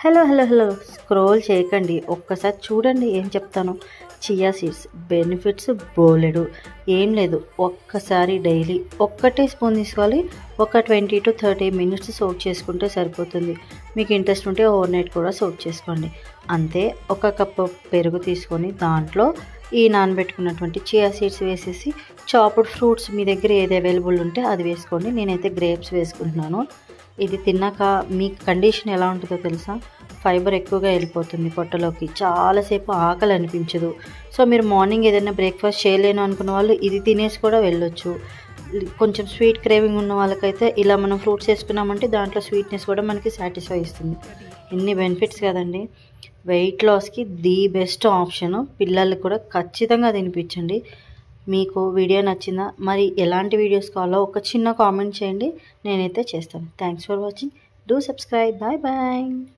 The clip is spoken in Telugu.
హలో హలో హలో స్క్రోల్ చేయకండి, ఒక్కసారి చూడండి ఏం చెప్తాను. చియా సీడ్స్ బెనిఫిట్స్ బోలెడు. ఏం లేదు, ఒక్కసారి డైలీ ఒక్కటే స్పూన్ తీసుకోవాలి. ఒక 20 to 30 minutes సోక్ చేసుకుంటే సరిపోతుంది. మీకు ఇంట్రెస్ట్ ఉంటే ఓవర్ నైట్ కూడా సోక్ చేసుకోండి. అంతే. ఒక కప్పు పెరుగు తీసుకొని దాంట్లో ఈ నానబెట్టుకున్నటువంటి చియా సీడ్స్ వేసేసి, చాప్డ్ ఫ్రూట్స్ మీ దగ్గర ఏది అవైలబుల్ ఉంటే అది వేసుకోండి. నేనైతే గ్రేప్స్ వేసుకుంటున్నాను. ఇది తిన్నాక మీ కండిషన్ ఎలా ఉంటుందో తెలుసా? ఫైబర్ ఎక్కువగా వెళ్ళిపోతుంది పొట్టలోకి, చాలాసేపు ఆకలి అనిపించదు. సో మీరు మార్నింగ్ ఏదైనా బ్రేక్ఫాస్ట్ చేయలేను అనుకున్న వాళ్ళు ఇది తినేసి కూడా వెళ్ళొచ్చు. కొంచెం స్వీట్ క్రేవింగ్ ఉన్న వాళ్ళకైతే ఇలా మనం ఫ్రూట్స్ వేసుకున్నామంటే దాంట్లో స్వీట్నెస్ కూడా మనకి సాటిస్ఫై ఇస్తుంది. ఇన్ని బెనిఫిట్స్ కదండి. వెయిట్ లాస్కి ది బెస్ట్ ఆప్షను. పిల్లలకు కూడా ఖచ్చితంగా తినిపించండి. మీకు వీడియో నచ్చిందా? మరి ఎలాంటి వీడియోస్ కావాలో ఒక చిన్న కామెంట్ చేయండి, నేనైతే చేస్తాను. Thanks for watching. Do subscribe. Bye bye.